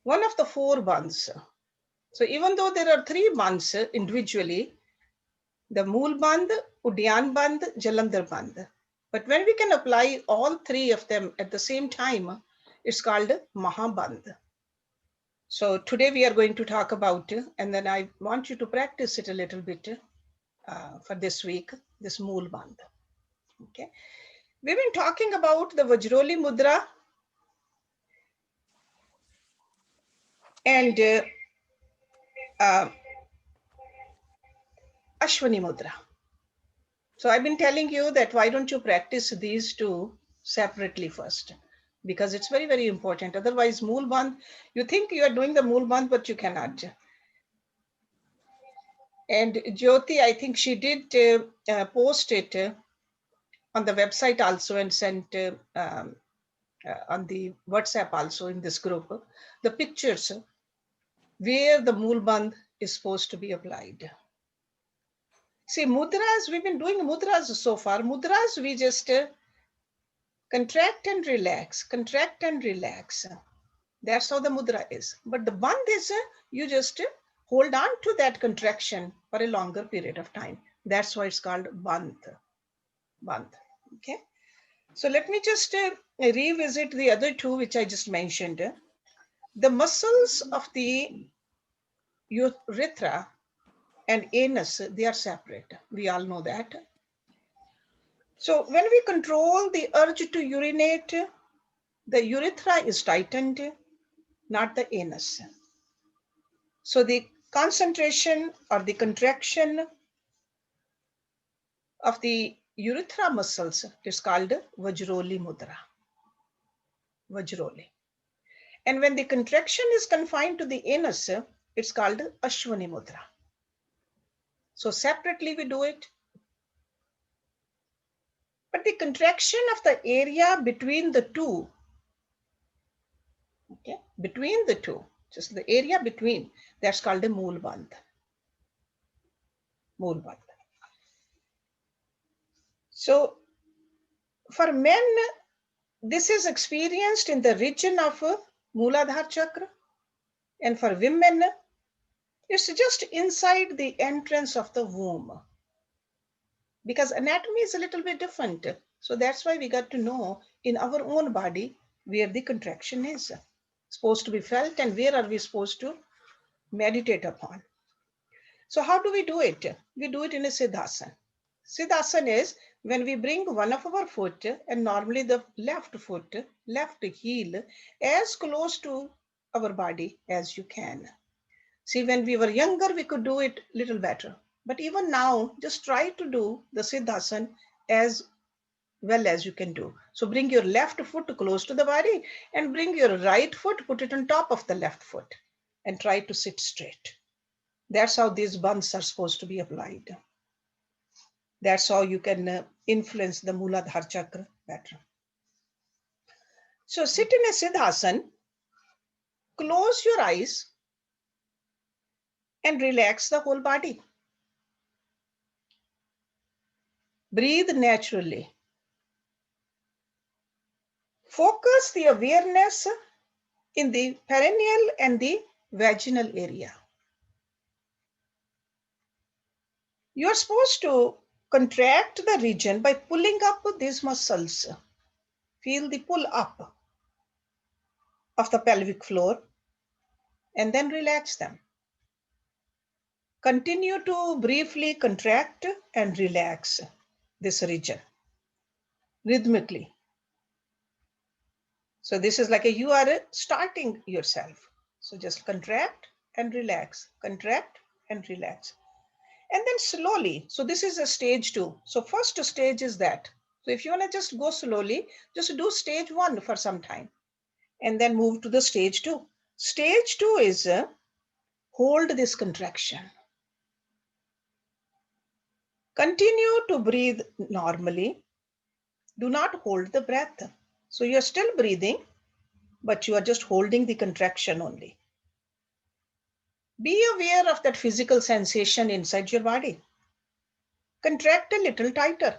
one of the four bandhas. So even though there are three bandhas individually, the Mool Bandh, Udyan Bandh, Jalandhar Bandh. But when we can apply all three of them at the same time, it's called Mahabandh. So today we are going to talk about, and then I want you to practice it a little bit for this week, this Mool Bandh. Okay. We've been talking about the Vajroli Mudra and Ashwani Mudra. So I've been telling you that why don't you practice these two separately first? Because it's very, very important. Otherwise, Mool Bandh, you think you are doing the Mool Bandh, but you cannot. And Jyoti, I think she did post it on the website also and sent on the WhatsApp also in this group, the pictures where the Mool Bandh is supposed to be applied. See, mudras, we've been doing mudras so far. Mudras, we just contract and relax, contract and relax. That's how the mudra is. But the bandh is you just hold on to that contraction for a longer period of time. That's why it's called bandh. Bandh. Okay. So let me just revisit the other two which I just mentioned. The muscles of the urethra and anus, they are separate. We all know that. So when we control the urge to urinate, the urethra is tightened, not the anus. So the concentration or the contraction of the urethra muscles is called Vajroli Mudra. Vajroli. And when the contraction is confined to the anus, it's called Ashwani Mudra. So separately we do it. But the contraction of the area between the two, okay, between the two, just the area between, that's called a Mool Bandh. Mool Bandh. So for men, this is experienced in the region of Mooladhara chakra, and for women, it's just inside the entrance of the womb. Because anatomy is a little bit different. So that's why we got to know in our own body where the contraction is supposed to be felt and where are we supposed to meditate upon. So how do we do it? We do it in a Siddhasana. Siddhasana is when we bring one of our foot and normally the left foot, left heel as close to our body as you can. See, when we were younger, we could do it a little better. But even now, just try to do the Siddhasana as well as you can do. So bring your left foot close to the body and bring your right foot, put it on top of the left foot and try to sit straight. That's how these bandhs are supposed to be applied. That's how you can influence the Mooladhara chakra better. So sit in a Siddhasana, close your eyes and relax the whole body. Breathe naturally. Focus the awareness in the perineal and the vaginal area. You are supposed to contract the region by pulling up these muscles. Feel the pull up of the pelvic floor and then relax them. Continue to briefly contract and relax this region rhythmically. So this is like you are starting yourself. So just contract and relax, contract and relax. And then slowly, so this is a stage 2. So first stage is that. So if you want to just go slowly, just do stage 1 for some time and then move to the stage 2. Stage 2 is hold this contraction. Continue to breathe normally. Do not hold the breath. So you're still breathing, but you are just holding the contraction only. Be aware of that physical sensation inside your body. Contract a little tighter.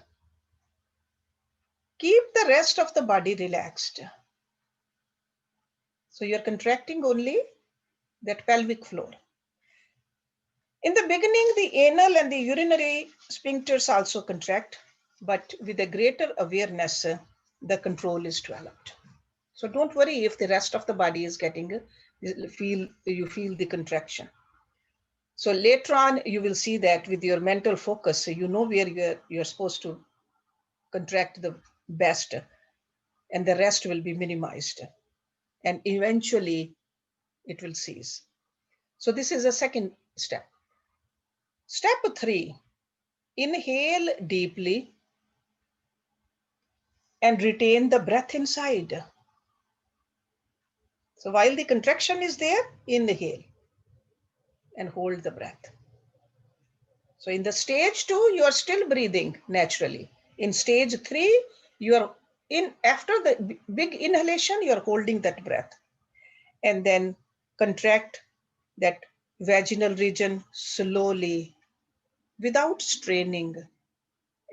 Keep the rest of the body relaxed. So you're contracting only that pelvic floor. In the beginning, the anal and the urinary sphincters also contract, but with a greater awareness, the control is developed. So don't worry if the rest of the body is getting, you feel the contraction. So later on, you will see that with your mental focus, you know where you're supposed to contract the best, and the rest will be minimized. And eventually, it will cease. So this is a second step. Step 3, inhale deeply and retain the breath inside. So while the contraction is there, inhale and hold the breath. So in the stage 2, you are still breathing naturally. In stage 3, you are after the big inhalation, you are holding that breath. And then contract that vaginal region slowly without straining,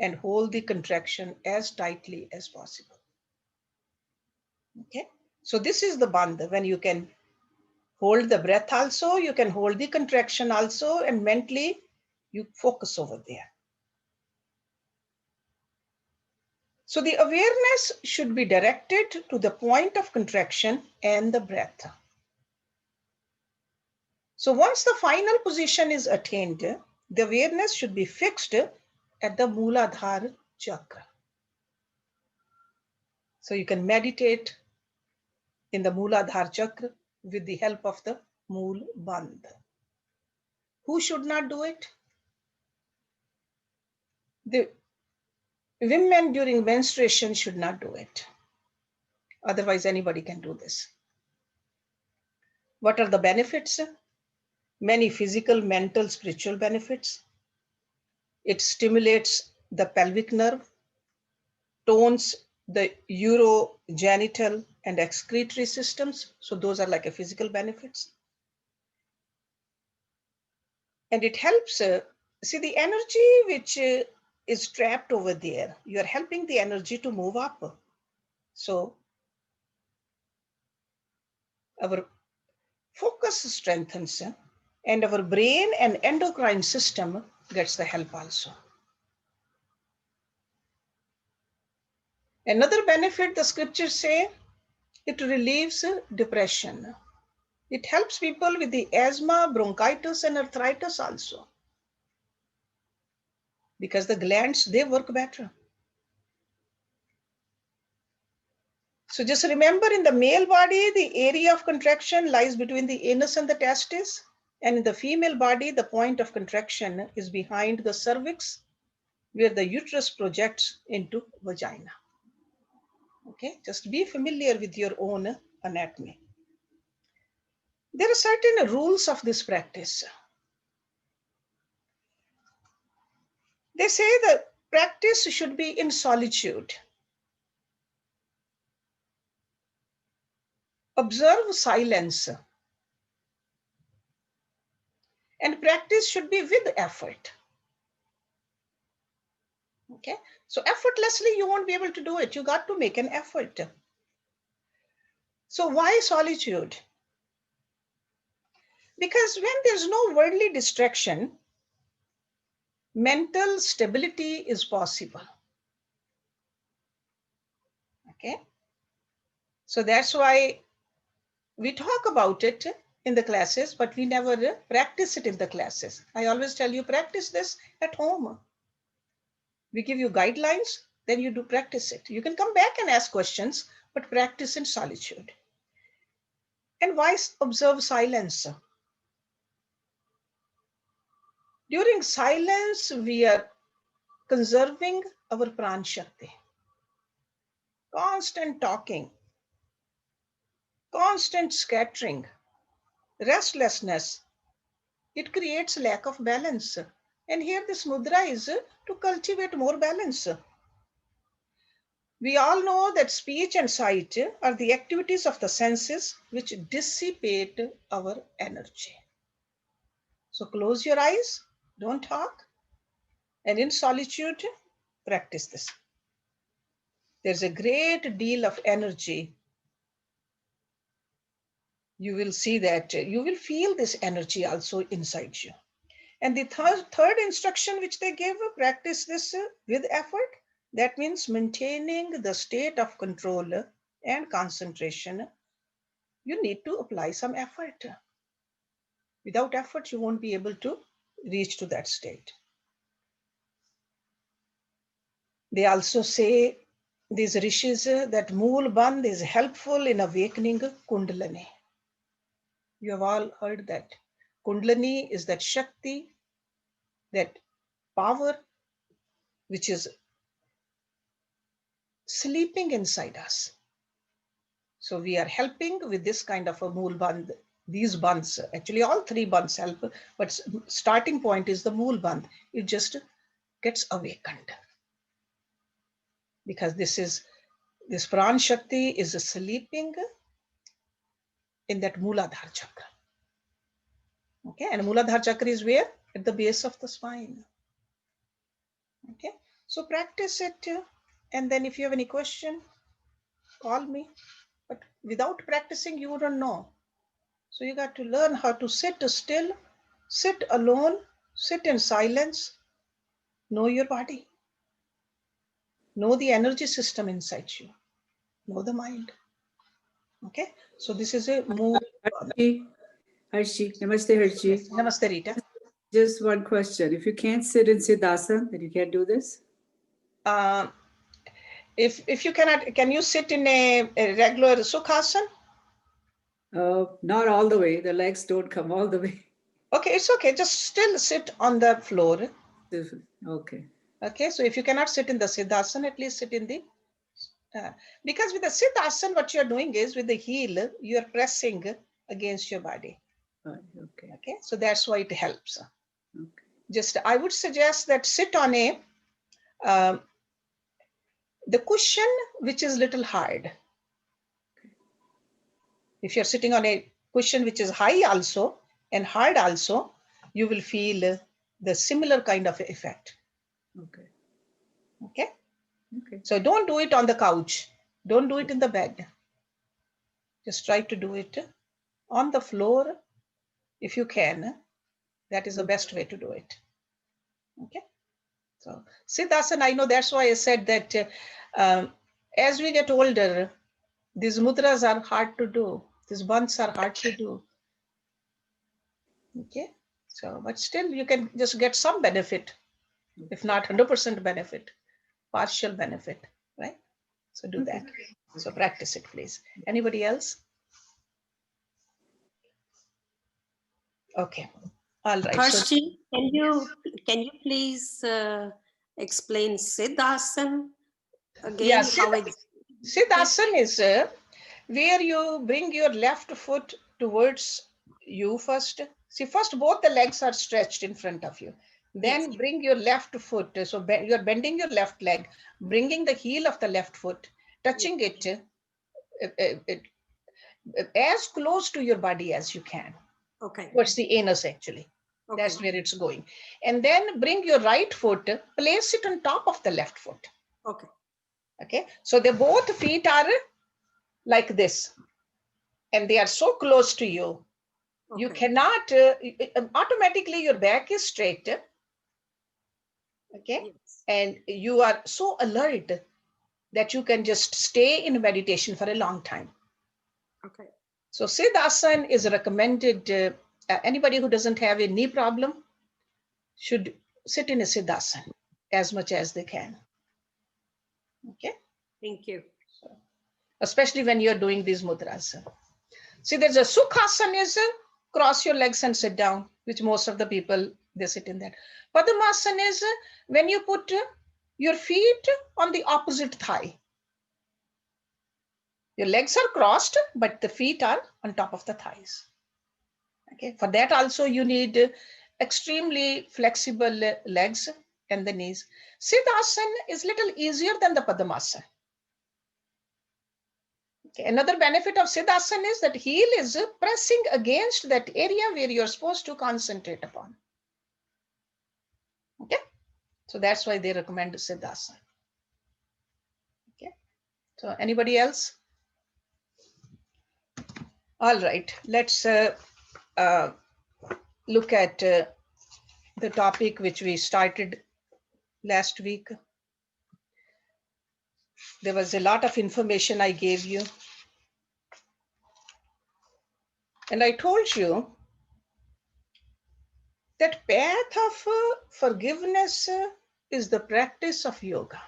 and hold the contraction as tightly as possible. Okay, so this is the bandha, when you can hold the breath also, you can hold the contraction also, and mentally you focus over there. So the awareness should be directed to the point of contraction and the breath. So once the final position is attained, the awareness should be fixed at the Muladhara chakra. So you can meditate in the Muladhara chakra with the help of the Mool Bandha. Who should not do it? The women during menstruation should not do it. Otherwise, anybody can do this. What are the benefits? Many physical, mental, spiritual benefits. It stimulates the pelvic nerve, tones the urogenital and excretory systems. So those are like a physical benefits. And it helps, see the energy which is trapped over there, you're helping the energy to move up. So our focus strengthens, and our brain and endocrine system gets the help also. Another benefit, the scriptures say, it relieves depression. It helps people with the asthma, bronchitis, and arthritis also, because the glands, they work better. So just remember, in the male body, the area of contraction lies between the anus and the testis. And in the female body, the point of contraction is behind the cervix, where the uterus projects into vagina. Okay, just be familiar with your own anatomy. There are certain rules of this practice. They say the practice should be in solitude. Observe silence. And practice should be with effort. Okay, so effortlessly you won't be able to do it. You got to make an effort. So why solitude? Because when there's no worldly distraction, mental stability is possible. Okay, so that's why we talk about it in the classes, but we never practice it in the classes. I always tell you, practice this at home. We give you guidelines, then you do practice it. You can come back and ask questions, but practice in solitude. And why observe silence? During silence, we are conserving our pran shakti. Constant talking, constant scattering, restlessness, it creates lack of balance. And here this mudra is to cultivate more balance. We all know that speech and sight are the activities of the senses which dissipate our energy. So close your eyes, don't talk, and in solitude, practice this. There's a great deal of energy you will see that you will feel this energy also inside you. And the third instruction which they give, practice this with effort. That means maintaining the state of control and concentration. You need to apply some effort. Without effort, you won't be able to reach to that state. They also say, these rishis, that Mool Bandh is helpful in awakening Kundalini. You have all heard that. Kundalini is that Shakti, that power which is sleeping inside us. So we are helping with this kind of a Mool Bandh. These bandhs, actually all three bandhs help, but starting point is the Mool Bandh. It just gets awakened. Because this Pran Shakti is sleeping in that Muladhara chakra. Okay, and Muladhara chakra is where? At the base of the spine. Okay, so practice it, and then if you have any question, call me. But without practicing, you wouldn't know. So you got to learn how to sit still, sit alone, sit in silence, know your body, know the energy system inside you, know the mind. Okay, so this is a move. Hershi, namaste Hershi. Yes, namaste Rita. Just one question. If you can't sit in Siddhasana, then you can't do this? If you cannot, can you sit in a regular Sukhasana? Not all the way. The legs don't come all the way. Okay, it's okay. Just still sit on the floor. Okay. Okay, so if you cannot sit in the Siddhasana, at least sit in the, because with the Siddhasana, what you're doing is with the heel, you're pressing against your body. Okay. Okay, so that's why it helps. Okay. Just, I would suggest that sit on a, the cushion, which is little hard. If you're sitting on a cushion which is high also and hard also, you will feel the similar kind of effect. Okay. Okay. Okay. So don't do it on the couch. Don't do it in the bed. Just try to do it on the floor if you can. That is the best way to do it. Okay. So Siddhasana, I know that's why I said that as we get older, these mudras are hard to do. These bandhs are hard to do. Okay. So, but still you can just get some benefit, if not 100% benefit, partial benefit, right? So do that. So practice it, please. Anybody else? Okay. All right. Hershi, can you please explain Siddhasana again? Yeah, how Siddhasana is where you bring your left foot towards you first. See, first both the legs are stretched in front of you. Then Yes. bring your left foot. So you're bending your left leg, bringing the heel of the left foot, touching it as close to your body as you can. Okay. Towards the anus, actually. Okay. That's where it's going. And then bring your right foot, place it on top of the left foot. Okay. Okay. So the both feet are like this. And they are so close to you. Okay. You cannot, automatically your back is straight. Okay. Yes. And you are so alert that you can just stay in meditation for a long time. Okay. So Siddhasana is recommended. Anybody who doesn't have a knee problem should sit in a Siddhasana as much as they can. Okay. Thank you. So, especially when you're doing these mudras. See, there's a Sukhasana is cross your legs and sit down, which most of the people, they sit in that. Padmasana is when you put your feet on the opposite thigh. Your legs are crossed, but the feet are on top of the thighs. Okay. For that also you need extremely flexible legs and the knees. Siddhasana is little easier than the Padmasana. Okay. Another benefit of Siddhasana is that heel is pressing against that area where you're supposed to concentrate upon. Okay. So that's why they recommend Siddhasana. Okay. So anybody else? All right, let's look at the topic which we started last week. There was a lot of information I gave you. And I told you that path of forgiveness is the practice of yoga.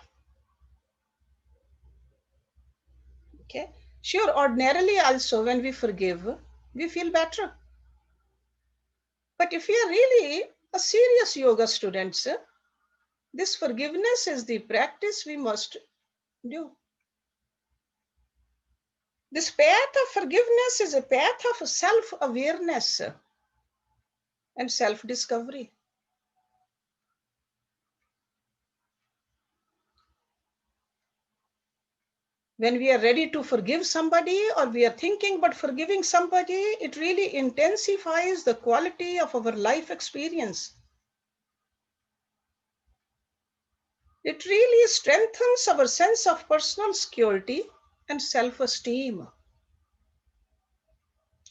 Okay. Sure, ordinarily also when we forgive, we feel better. But if we are really a serious yoga students, this forgiveness is the practice we must do. This path of forgiveness is a path of self-awareness and self-discovery. When we are ready to forgive somebody or we are thinking about forgiving somebody, it really intensifies the quality of our life experience. It really strengthens our sense of personal security and self-esteem.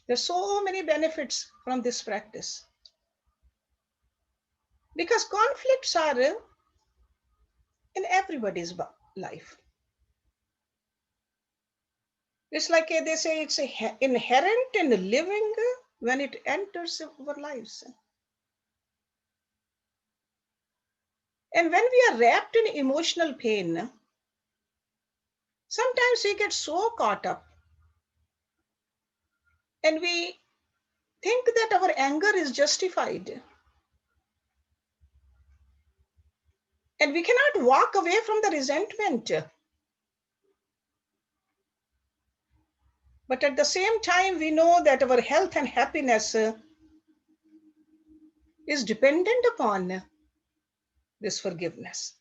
There's so many benefits from this practice. Because conflicts are in everybody's life. It's like they say it's inherent in living when it enters our lives. And when we are wrapped in emotional pain, sometimes we get so caught up and we think that our anger is justified. And we cannot walk away from the resentment. But at the same time, we know that our health and happiness is dependent upon this forgiveness.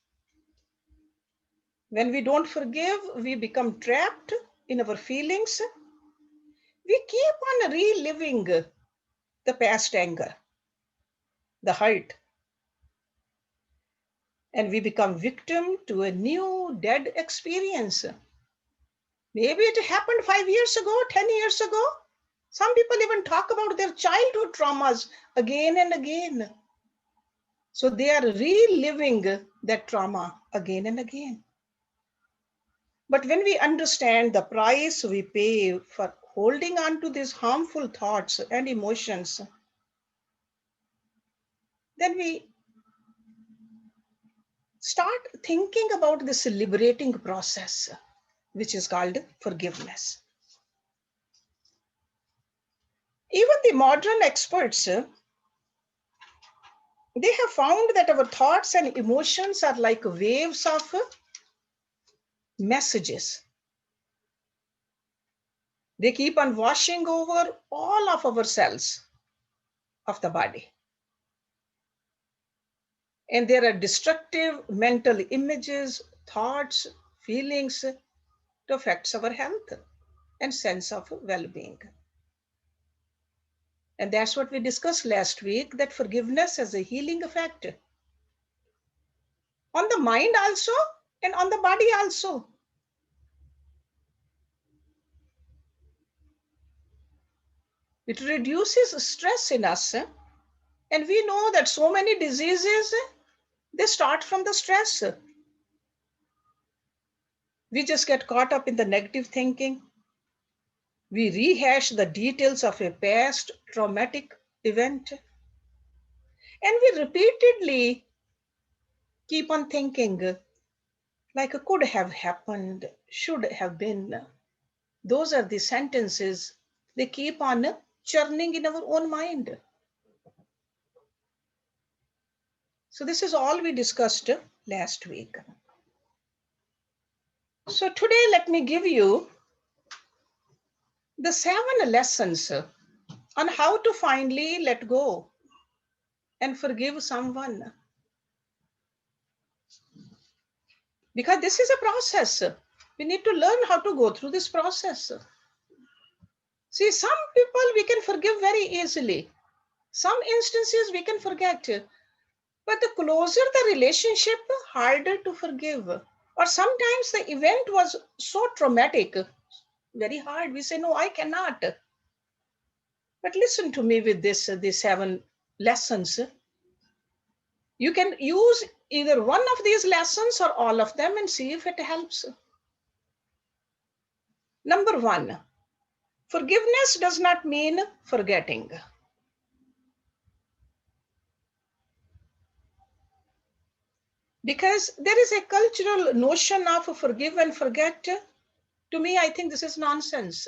When we don't forgive, we become trapped in our feelings. We keep on reliving the past anger, the hurt, and we become victim to a new dead experience. Maybe it happened 5 years ago, 10 years ago. Some people even talk about their childhood traumas again and again. So they are reliving that trauma again and again. But when we understand the price we pay for holding on to these harmful thoughts and emotions, then we start thinking about this liberating process, which is called forgiveness. Even the modern experts, they have found that our thoughts and emotions are like waves of messages. They keep on washing over all of our cells of the body. And there are destructive mental images, thoughts, feelings to affect our health and sense of well-being. And that's what we discussed last week, that forgiveness has a healing effect on the mind also and on the body also. It reduces stress in us. And we know that so many diseases, they start from the stress. We just get caught up in the negative thinking. We rehash the details of a past traumatic event. And we repeatedly keep on thinking like it could have happened, should have been. Those are the sentences they keep on churning in our own mind. So this is all we discussed last week. So today let me give you the 7 lessons on how to finally let go and forgive someone. Because this is a process. We need to learn how to go through this process. See, some people we can forgive very easily. Some instances we can forget. But the closer the relationship, harder to forgive. Or sometimes the event was so traumatic, very hard. We say, no, I cannot. But listen to me with this, these 7 lessons. You can use either one of these lessons or all of them and see if it helps. Number 1, forgiveness does not mean forgetting. Because there is a cultural notion of forgive and forget. To me, I think this is nonsense.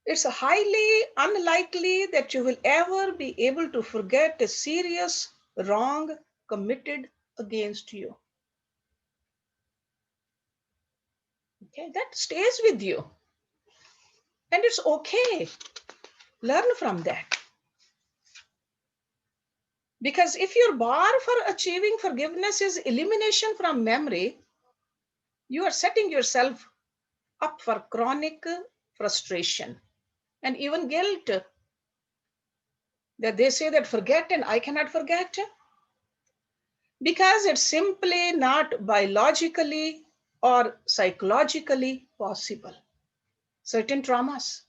It's highly unlikely that you will ever be able to forget a serious wrong committed against you. Okay, that stays with you. And it's okay. Learn from that. Because if your bar for achieving forgiveness is elimination from memory, you are setting yourself up for chronic frustration and even guilt. That they say that forget and I cannot forget. Because it's simply not biologically or psychologically possible. Certain traumas.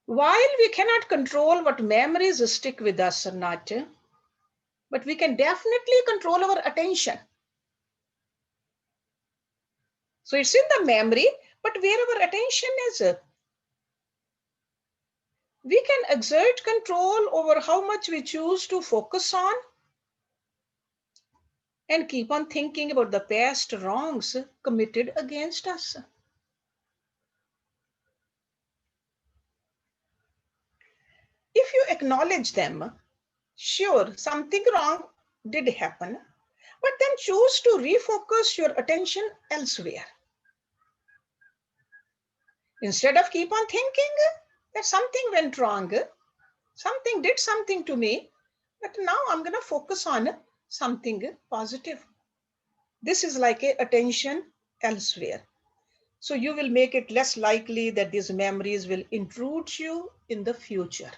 While we cannot control what memories stick with us or not, but we can definitely control our attention. So it's in the memory, but where our attention is. We can exert control over how much we choose to focus on and keep on thinking about the past wrongs committed against us. If you acknowledge them, sure, something wrong did happen, but then choose to refocus your attention elsewhere. Instead of keep on thinking that something went wrong, something did something to me, but now I'm going to focus on something positive. This is like a attention elsewhere. So you will make it less likely that these memories will intrude you in the future.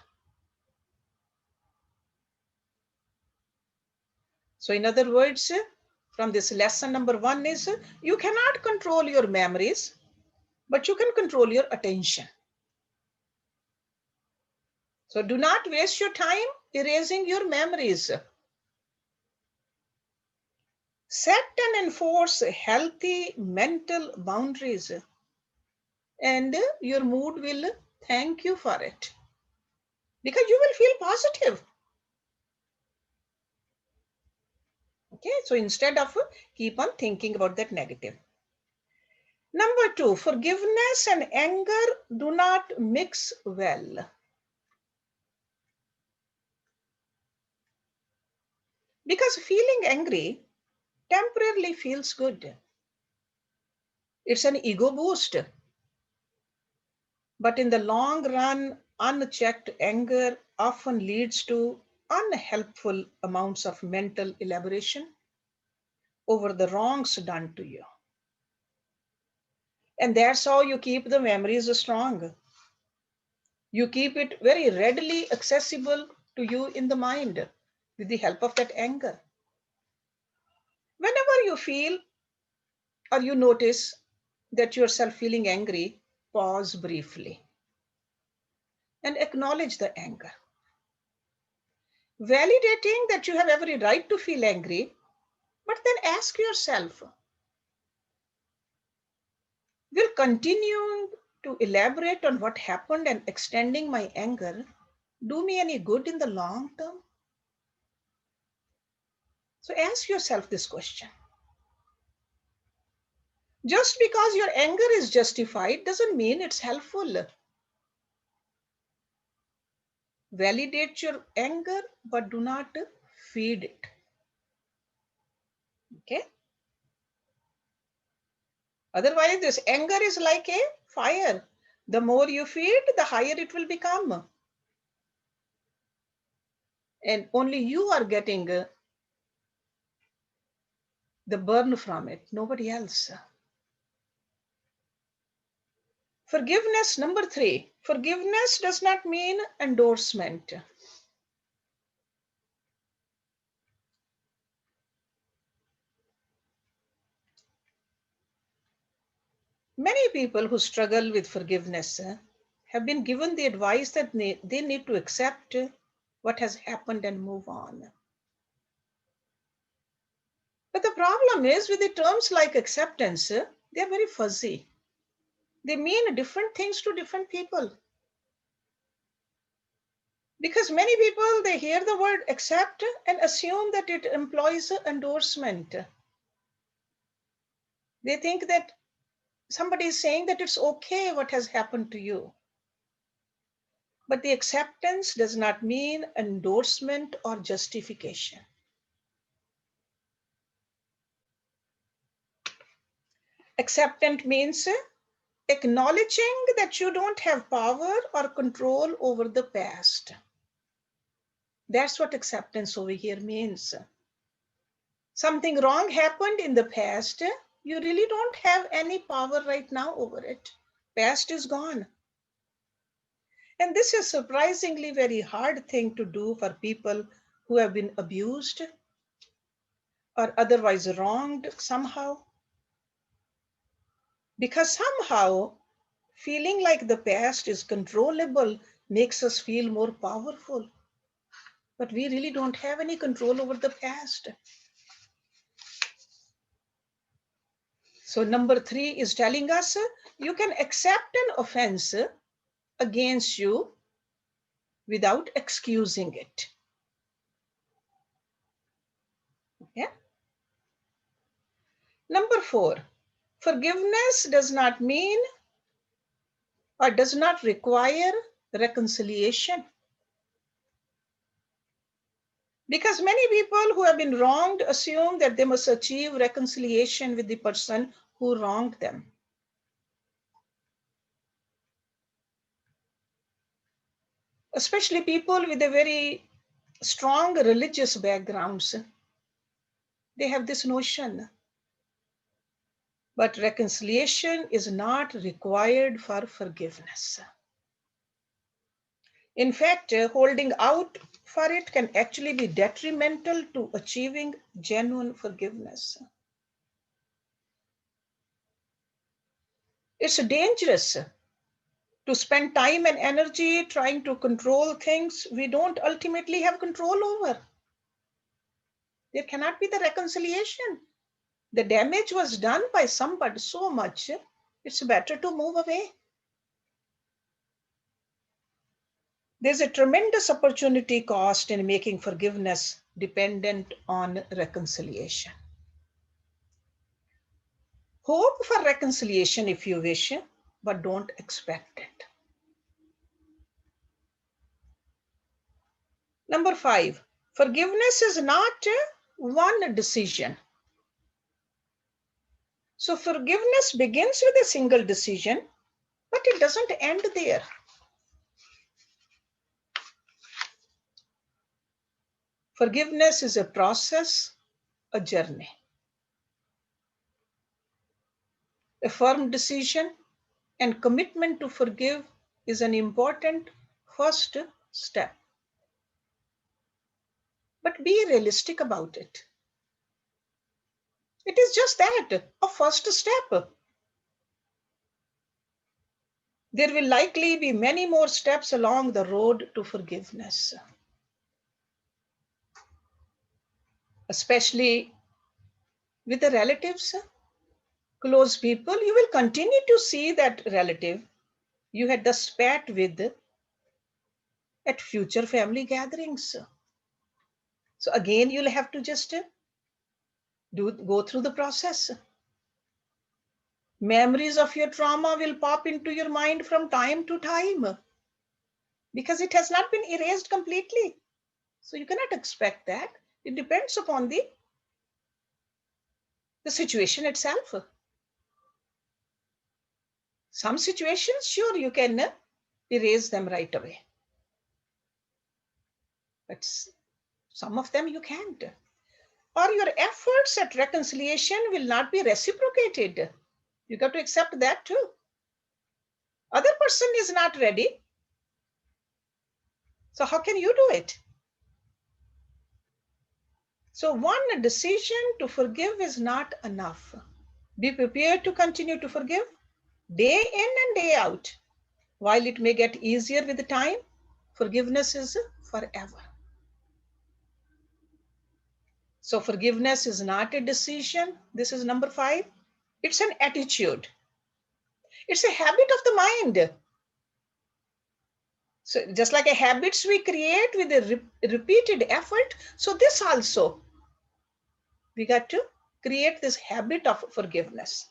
So in other words, from this lesson number 1 is you cannot control your memories, but you can control your attention. So do not waste your time erasing your memories. Set and enforce healthy mental boundaries, and your mood will thank you for it because you will feel positive. Okay, so instead of keep on thinking about that negative. Number 2, forgiveness and anger do not mix well. Because feeling angry temporarily feels good. It's an ego boost. But in the long run, unchecked anger often leads to unhelpful amounts of mental elaboration over the wrongs done to you. And that's how you keep the memories strong. You keep it very readily accessible to you in the mind with the help of that anger. Whenever you feel or you notice that yourself feeling angry, pause briefly and acknowledge the anger. Validating that you have every right to feel angry, but then ask yourself, will continuing to elaborate on what happened and extending my anger do me any good in the long term? So ask yourself this question. Just because your anger is justified doesn't mean it's helpful. Validate your anger, but do not feed it. Okay? Otherwise, this anger is like a fire. The more you feed, the higher it will become. And only you are getting the burn from it, nobody else. Forgiveness, number 3. Forgiveness does not mean endorsement. Many people who struggle with forgiveness have been given the advice that they need to accept what has happened and move on. But the problem is with the terms like acceptance, they are very fuzzy. They mean different things to different people. Because many people, they hear the word accept and assume that it implies endorsement. They think that somebody is saying that it's okay what has happened to you. But the acceptance does not mean endorsement or justification. Acceptance means acknowledging that you don't have power or control over the past. That's what acceptance over here means. Something wrong happened in the past. You really don't have any power right now over it. Past is gone. And this is surprisingly very hard thing to do for people who have been abused or otherwise wronged somehow. Because somehow feeling like the past is controllable makes us feel more powerful. But we really don't have any control over the past. So number 3 is telling us you can accept an offense against you without excusing it. Yeah. Number 4, forgiveness does not mean or does not require reconciliation. Because many people who have been wronged assume that they must achieve reconciliation with the person who wronged them. Especially people with a very strong religious backgrounds. They have this notion. But reconciliation is not required for forgiveness. In fact, holding out for it can actually be detrimental to achieving genuine forgiveness. It's dangerous to spend time and energy trying to control things we don't ultimately have control over. There cannot be the reconciliation. The damage was done by somebody so much, it's better to move away. There's a tremendous opportunity cost in making forgiveness dependent on reconciliation. Hope for reconciliation if you wish, but don't expect it. Number 5, forgiveness is not one decision. So forgiveness begins with a single decision, but it doesn't end there. Forgiveness is a process, a journey. A firm decision and commitment to forgive is an important first step. But be realistic about it. It is just that, a first step. There will likely be many more steps along the road to forgiveness. Especially with the relatives, close people, you will continue to see that relative you had the spat with at future family gatherings. So again, you'll have to just go through the process. Memories of your trauma will pop into your mind from time to time because it has not been erased completely. So you cannot expect that. It depends upon the situation itself. Some situations, sure, you can erase them right away. But some of them you can't. Or your efforts at reconciliation will not be reciprocated. You got to accept that too. Other person is not ready. So how can you do it? So one decision to forgive is not enough. Be prepared to continue to forgive. day in and day out. While it may get easier with the time, forgiveness is forever. So forgiveness is not a decision. This is number 5. It's an attitude. It's a habit of the mind. So just like a habits we create with a repeated effort, so this also, we got to create this habit of forgiveness.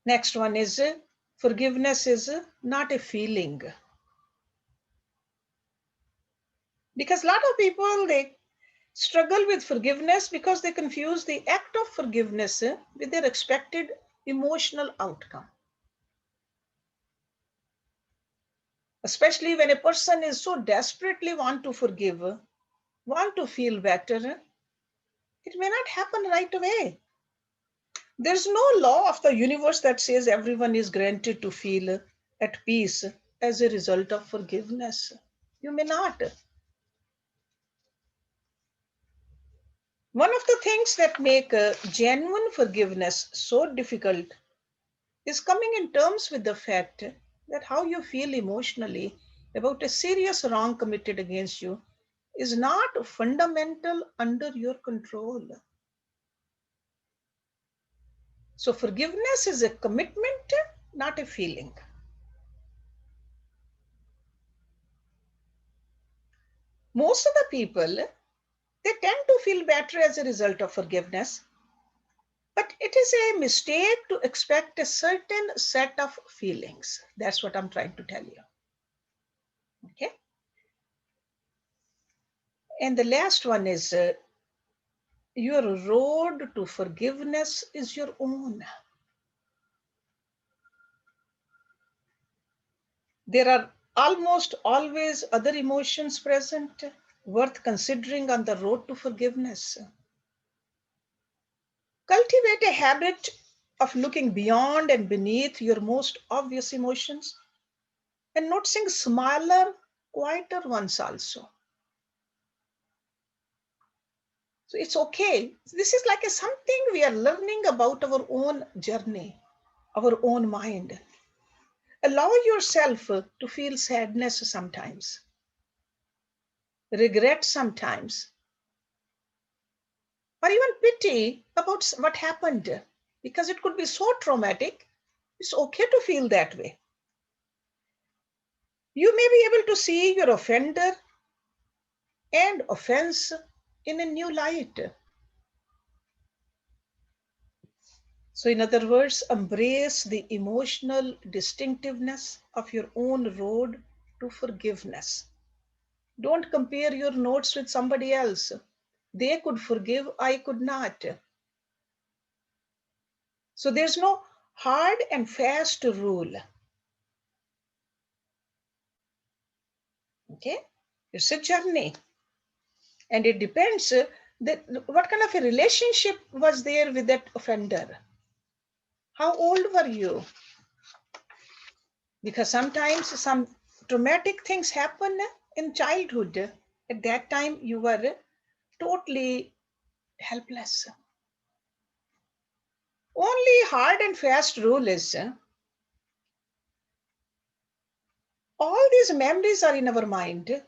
Next one is forgiveness is not a feeling. Because a lot of people, they struggle with forgiveness because they confuse the act of forgiveness with their expected emotional outcome. Especially when a person is so desperately want to forgive, want to feel better, it may not happen right away. There's no law of the universe that says everyone is granted to feel at peace as a result of forgiveness. You may not. One of the things that make genuine forgiveness so difficult is coming in terms with the fact that how you feel emotionally about a serious wrong committed against you is not fundamental under your control. So forgiveness is a commitment, not a feeling. Most of the people, they tend to feel better as a result of forgiveness, but it is a mistake to expect a certain set of feelings. That's what I'm trying to tell you. Okay. And the last one is your road to forgiveness is your own. There are almost always other emotions present worth considering on the road to forgiveness. Cultivate a habit of looking beyond and beneath your most obvious emotions and noticing smaller, quieter ones also. So it's okay. This is like something we are learning about our own journey, our own mind. Allow yourself to feel sadness sometimes, regret sometimes, or even pity about what happened, because it could be so traumatic. It's okay to feel that way. You may be able to see your offender and offense in a new light. So, in other words, embrace the emotional distinctiveness of your own road to forgiveness. Don't compare your notes with somebody else. They could forgive, I could not. So, there's no hard and fast rule. Okay? It's a journey. And it depends that what kind of a relationship was there with that offender. How old were you? Because sometimes some traumatic things happen in childhood. At that time, you were totally helpless. Only hard and fast rule is all these memories are in our mind.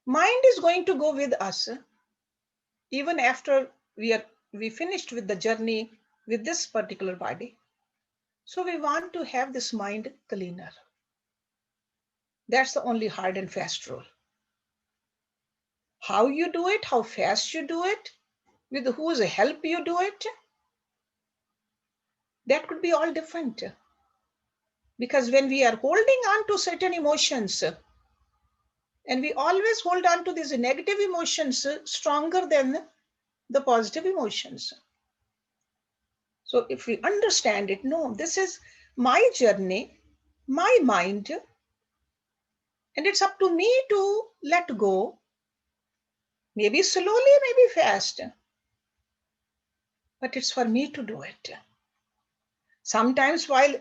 Mind is going to go with us even after we finished with the journey with this particular body. So we want to have this mind cleaner. That's the only hard and fast rule. How you do it, how fast you do it, with whose help you do it, that could be all different. Because when we are holding on to certain emotions, and we always hold on to these negative emotions stronger than the positive emotions. So if we understand it, no, this is my journey, my mind, and it's up to me to let go, maybe slowly, maybe fast, but it's for me to do it. Sometimes while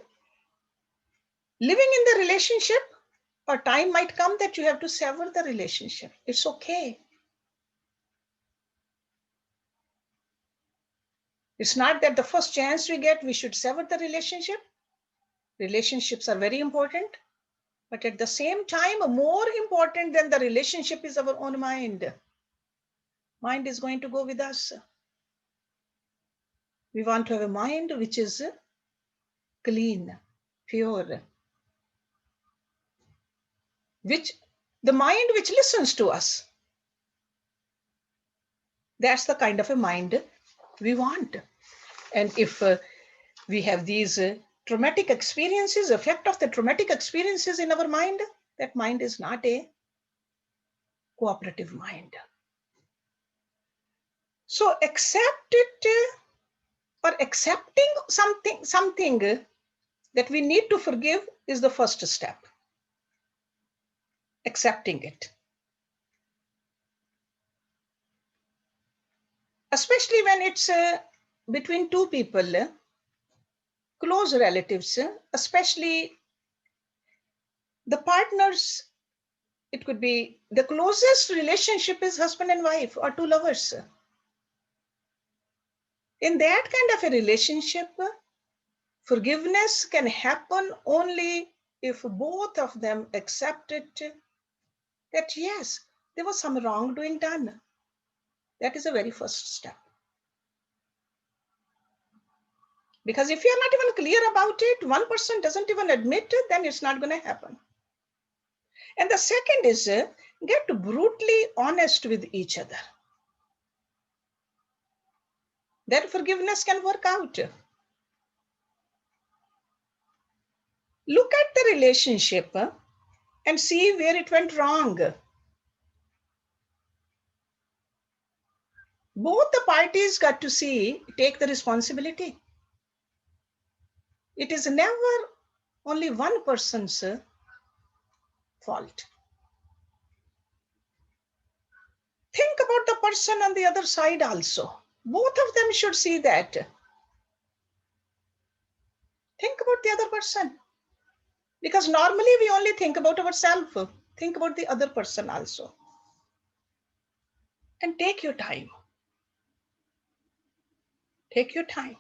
living in the relationship, a time might come that you have to sever the relationship. It's okay. It's not that the first chance we get, we should sever the relationship. Relationships are very important, but at the same time, more important than the relationship is our own mind. Mind is going to go with us. We want to have a mind which is clean, pure, which the mind which listens to us. That's the kind of a mind we want. And if we have these traumatic experiences, effect of the traumatic experiences in our mind, that mind is not a cooperative mind. So accept it, or accepting something that we need to forgive is the first step. Accepting it. Especially when it's between two people, close relatives, especially the partners. It could be the closest relationship is husband and wife or two lovers. In that kind of a relationship, forgiveness can happen only if both of them accept it, that yes, there was some wrongdoing done. That is the very first step. Because if you are not even clear about it, one person doesn't even admit it, then it's not going to happen. And the second is get brutally honest with each other. That forgiveness can work out. Look at the relationship and see where it went wrong. Both the parties got to take the responsibility. It is never only one person's fault. Think about the person on the other side also. Both of them should see that. Think about the other person. Because normally we only think about ourselves. Think about the other person also. And take your time. Take your time.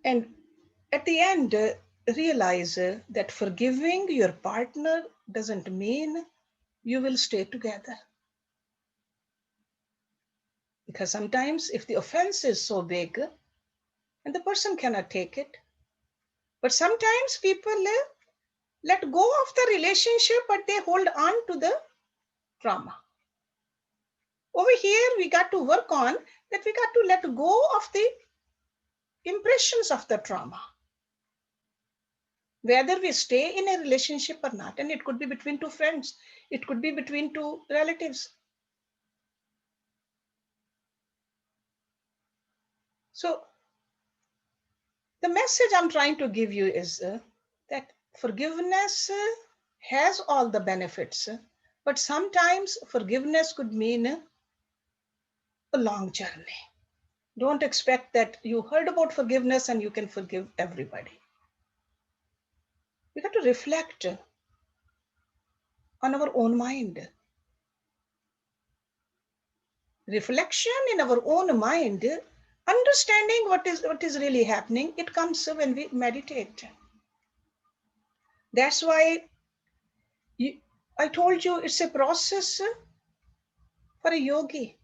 And at the end, realize that forgiving your partner doesn't mean you will stay together. Because sometimes if the offense is so big and the person cannot take it, but sometimes people let go of the relationship, but they hold on to the trauma. Over here, we got to work on that. We got to let go of the impressions of the trauma, whether we stay in a relationship or not. And it could be between two friends. It could be between two relatives. So the message I'm trying to give you is that forgiveness has all the benefits, but sometimes forgiveness could mean a long journey. Don't expect that you heard about forgiveness and you can forgive everybody. We got to reflect on our own mind. Reflection in our own mind, understanding what is really happening, it comes when we meditate. That's why I told you it's a process for a yogi.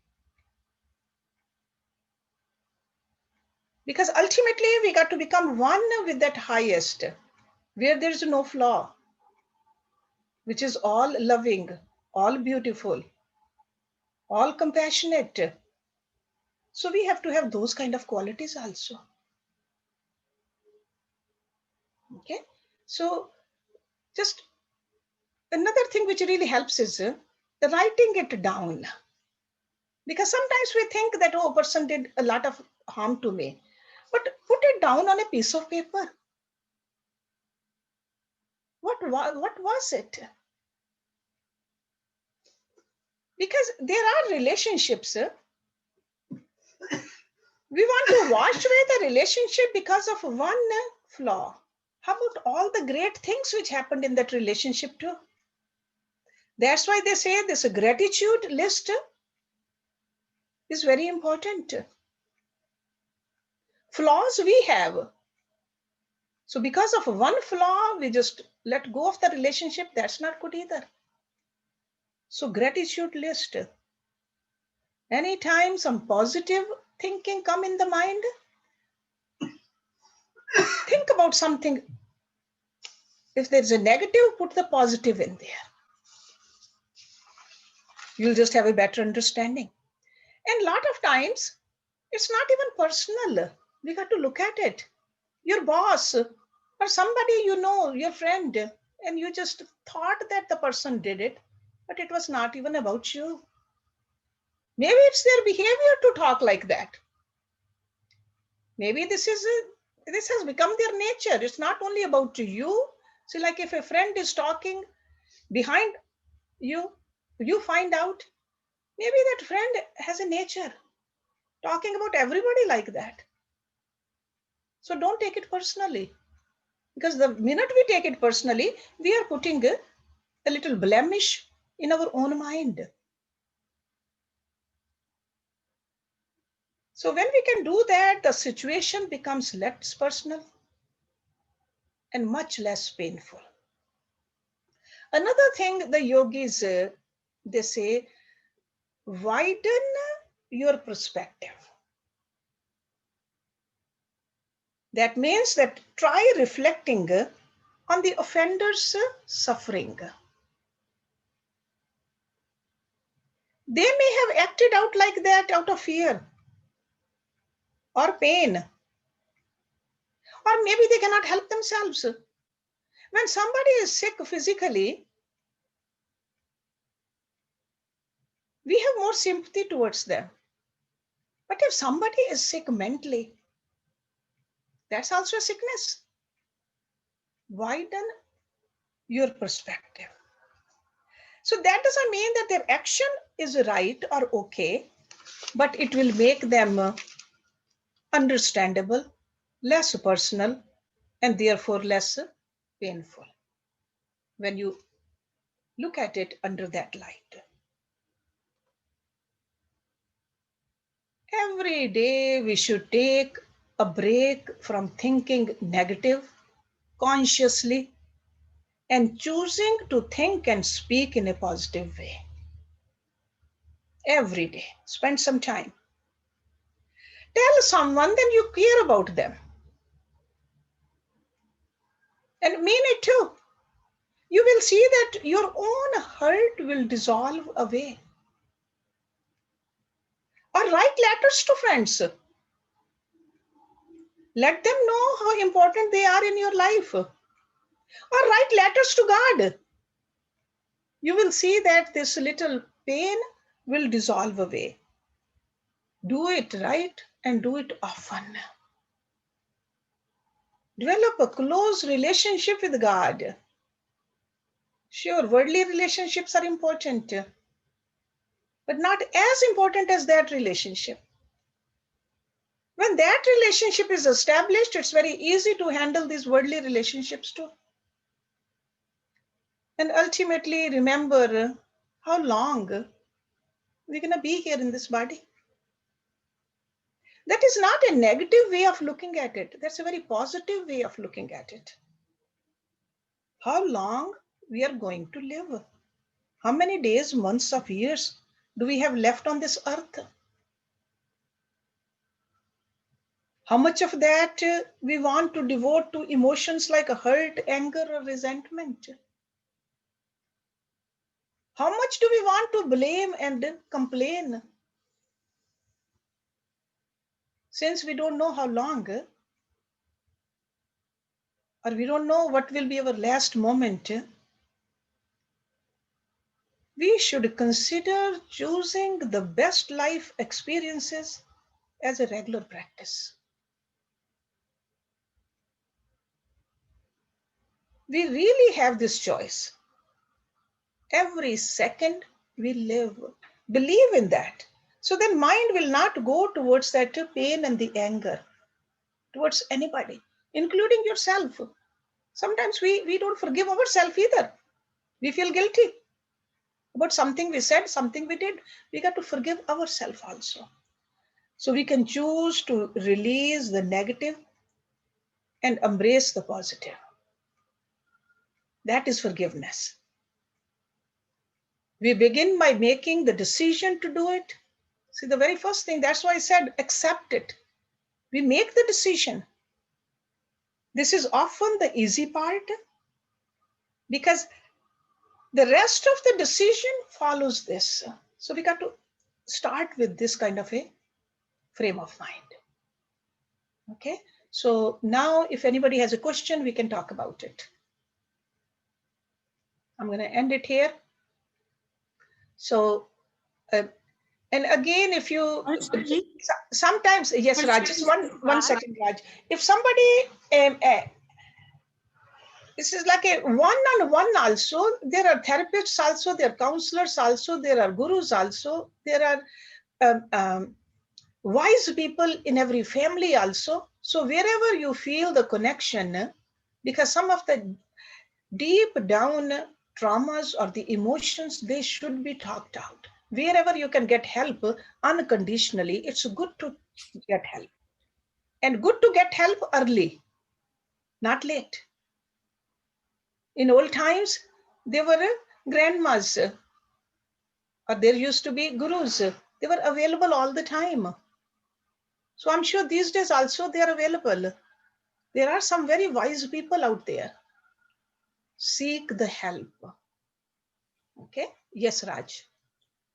Because ultimately we got to become one with that highest, where there is no flaw, which is all loving, all beautiful, all compassionate. So we have to have those kind of qualities also. Okay. So just another thing which really helps is writing it down. Because sometimes we think that, oh, a person did a lot of harm to me. But put it down on a piece of paper. What was it? Because there are relationships. We want to wash away the relationship because of one flaw. How about all the great things which happened in that relationship too? That's why they say this gratitude list is very important. Flaws we have. So because of one flaw, we just let go of the relationship. That's not good either. So gratitude list. Anytime some positive thinking come in the mind, think about something. If there's a negative, put the positive in there. You'll just have a better understanding. And a lot of times, it's not even personal. We got to look at it. Your boss or somebody you know, your friend, and you just thought that the person did it, but it was not even about you. Maybe it's their behavior to talk like that. Maybe this has become their nature. It's not only about you. See, like if a friend is talking behind you, you find out maybe that friend has a nature talking about everybody like that. So don't take it personally, because the minute we take it personally, we are putting a little blemish in our own mind. So when we can do that, the situation becomes less personal and much less painful. Another thing the yogis, they say, widen your perspective. That means that try reflecting on the offender's suffering. They may have acted out like that out of fear or pain, or maybe they cannot help themselves. When somebody is sick physically, we have more sympathy towards them. But if somebody is sick mentally, that's also a sickness. Widen your perspective. So that doesn't mean that their action is right or okay, but it will make them understandable, less personal, and therefore less painful when you look at it under that light. Every day we should take a break from thinking negative consciously and choosing to think and speak in a positive way. Every day, spend some time. Tell someone that you care about them. And mean it too. You will see that your own hurt will dissolve away. Or write letters to friends. Let them know how important they are in your life. Or write letters to God. You will see that this little pain will dissolve away. Do it right and do it often. Develop a close relationship with God. Sure, worldly relationships are important, but not as important as that relationship. When that relationship is established, it's very easy to handle these worldly relationships too. And ultimately, remember how long we're going to be here in this body. That is not a negative way of looking at it. That's a very positive way of looking at it. How long we are going to live? How many days, months, of years do we have left on this earth? How much of that we want to devote to emotions like hurt, anger, or resentment? How much do we want to blame and complain? Since we don't know how long, or we don't know what will be our last moment, we should consider choosing the best life experiences as a regular practice. We really have this choice. Every second we live. Believe in that. So then mind will not go towards that pain and the anger towards anybody, including yourself. Sometimes we don't forgive ourselves either. We feel guilty. about something we said, something we did. We got to forgive ourselves also. So we can choose to release the negative and embrace the positive. That is forgiveness. We begin by making the decision to do it. See, the very first thing, that's why I said accept it. We make the decision. This is often the easy part because the rest of the decision follows this. So we got to start with this kind of a frame of mind. Okay, so now if anybody has a question, we can talk about it. I'm going to end it here. So, and again, if you sometimes, yes, Raj, just one second, Raj. If somebody, this is like a one-on-one also, there are therapists also, there are counselors also, there are gurus also, there are wise people in every family also. So wherever you feel the connection, because some of the deep down traumas or the emotions, they should be talked out. Wherever you can get help unconditionally, it's good to get help. And good to get help early, not late. In old times, there were grandmas, or there used to be gurus. They were available all the time. So I'm sure these days also they are available. There are some very wise people out there. Seek the help. Okay. Yes, Raj.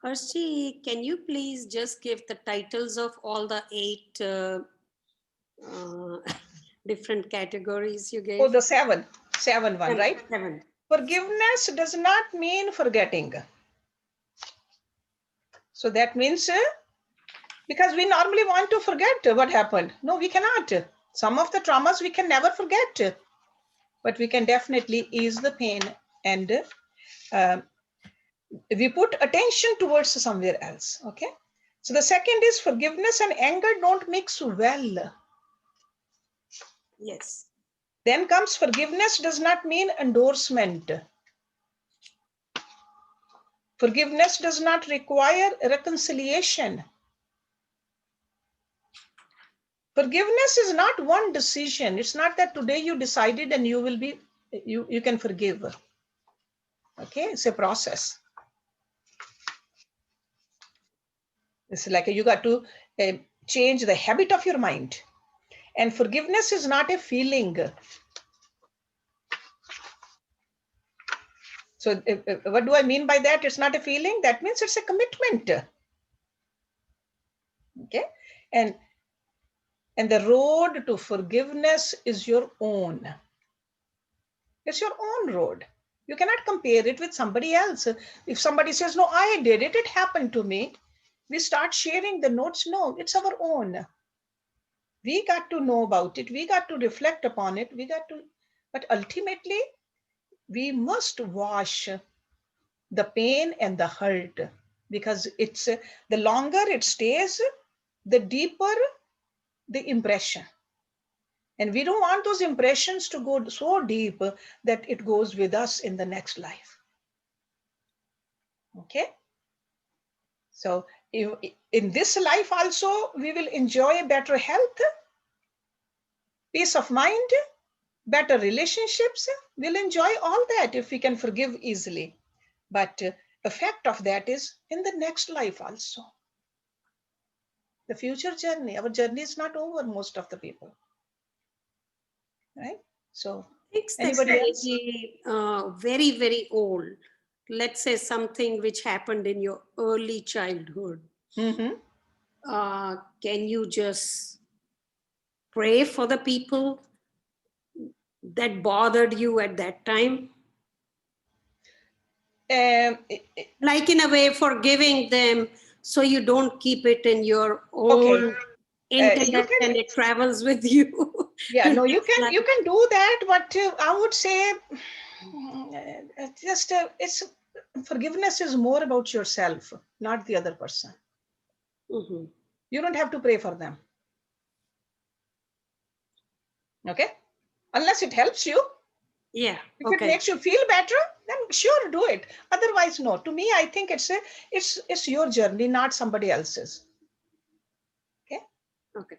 Hershey, can you please just give the titles of all the 8 different categories you gave? Oh, the seven one, right? 7. Forgiveness does not mean forgetting. So that means, because we normally want to forget what happened. No, we cannot. Some of the traumas we can never forget, but we can definitely ease the pain and we put attention towards somewhere else. Okay. So the second is forgiveness and anger don't mix well. Yes. Then comes forgiveness does not mean endorsement. Forgiveness does not require reconciliation. Forgiveness is not one decision. It's not that today you decided and you can forgive. Okay, it's a process. It's like you got to change the habit of your mind. And forgiveness is not a feeling. So what do I mean by that? It's not a feeling. That means it's a commitment. Okay, and the road to forgiveness is your own. It's your own road. You cannot compare it with somebody else. If somebody says, no, I did it, it happened to me, we start sharing the notes. No, it's our own. We got to know about it. We got to reflect upon it. But ultimately, we must wash the pain and the hurt, because it's the longer it stays, the deeper the impression. And we don't want those impressions to go so deep that it goes with us in the next life. Okay. So in this life also, we will enjoy better health, peace of mind, better relationships. We'll enjoy all that if we can forgive easily. But effect of that is in the next life also. The future journey, our journey is not over, most of the people. Right? So anybody else? Very, very old. Let's say something which happened in your early childhood. Mm-hmm. Can you just pray for the people that bothered you at that time? Like in a way forgiving them so you don't keep it in your own intellect and it travels with you. Yeah, no, you can do that, but I would say just it's forgiveness is more about yourself, not the other person. Mm-hmm. You don't have to pray for them. Okay, unless it helps you. Yeah. If it makes you feel better, then sure, do it. Otherwise, no. To me, I think it's your journey, not somebody else's. Okay. Okay.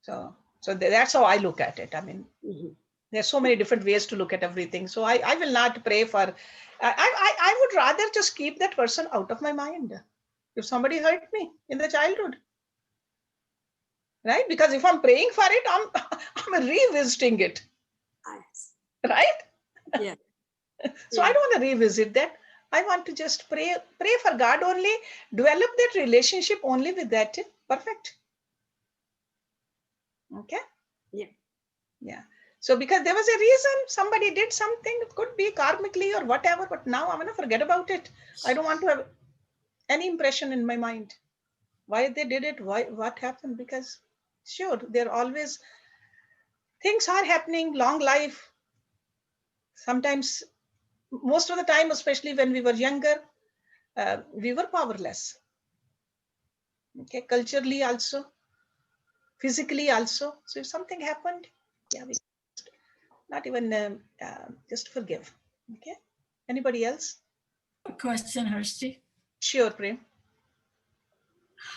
So that's how I look at it. I mean, there's so many different ways to look at everything. So I will not pray for. I would rather just keep that person out of my mind. If somebody hurt me in the childhood, right? Because if I'm praying for it, I'm revisiting it. Yes. Right? Yeah. So I don't want to revisit that. I want to just pray for God only, develop that relationship only with that. Perfect. Okay? Yeah. Yeah. So because there was a reason somebody did something, it could be karmically or whatever, but now I'm going to forget about it. I don't want to have any impression in my mind. Why they did it, what happened? Because sure, there are always things are happening, long life. Sometimes, most of the time, especially when we were younger, we were powerless. Okay, culturally also, physically also. So if something happened, yeah, we not even just forgive. Okay. Anybody else? A question, Hershey. Sure, Prem.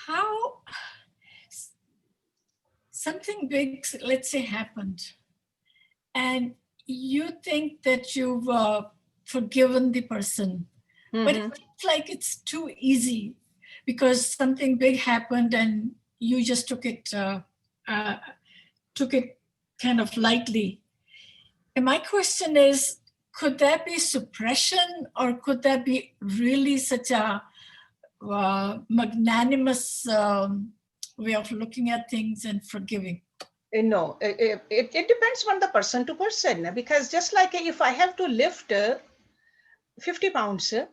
How something big, let's say, happened, and you think that you've forgiven the person, but it seems like it's too easy because something big happened and you just took it kind of lightly. And my question is, could that be suppression, or could that be really such a magnanimous way of looking at things and forgiving? No, it depends on the person to person, because just like if I have to lift 50 pounds, a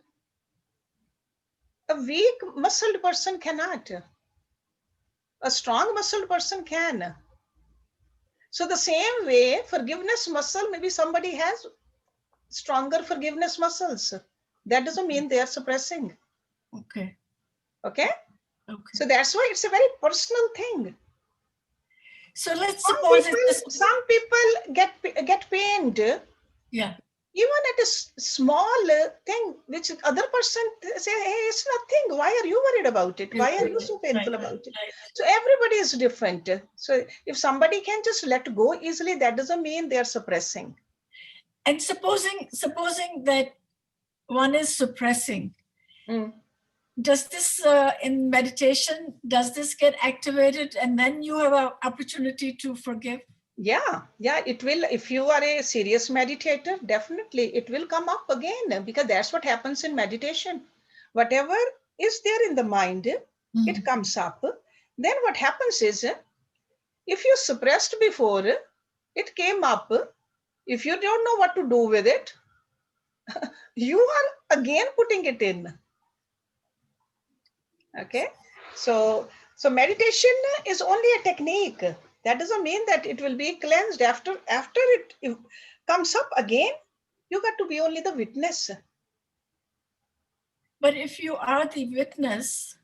weak muscled person cannot. A strong muscled person can. So the same way, forgiveness muscle, maybe somebody has stronger forgiveness muscles. That doesn't mean they are suppressing. Okay. Okay? Okay. So that's why it's a very personal thing. So let's suppose some people get pained. Yeah. Even at a small thing, which other person say, hey, it's nothing. Why are you worried about it? Why are you so painful about it? So everybody is different. So if somebody can just let go easily, that doesn't mean they are suppressing. And supposing that one is suppressing, does this in meditation, does this get activated and then you have an opportunity to forgive? Yeah, it will. If you are a serious meditator, definitely it will come up again, because that's what happens in meditation. Whatever is there in the mind, it comes up. Then what happens is, if you suppressed before, it came up. If you don't know what to do with it, you are again putting it in. Okay, so meditation is only a technique. That doesn't mean that it will be cleansed after it comes up again. You got to be only the witness. But if you are the witness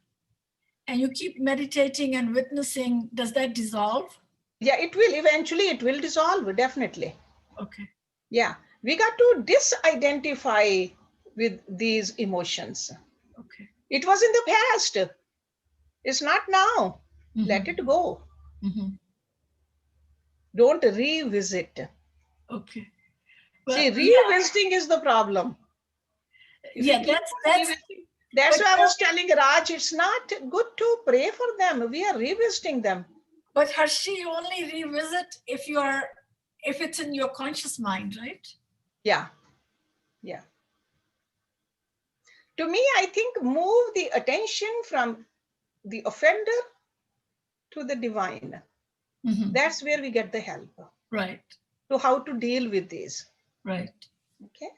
and you keep meditating and witnessing, does that dissolve? Yeah, it will. Eventually it will dissolve, definitely. Okay. Yeah, we got to disidentify with these emotions. Okay. It was in the past. It's not now. Let it go. Don't revisit. Okay. Well, see, revisiting is the problem. Yeah, that's why I was telling Raj, it's not good to pray for them. We are revisiting them. But Hershey, you only revisit if it's in your conscious mind, right? Yeah. To me, I think move the attention from the offender to the divine. That's where we get the help. Right. To how to deal with these. Right. Okay.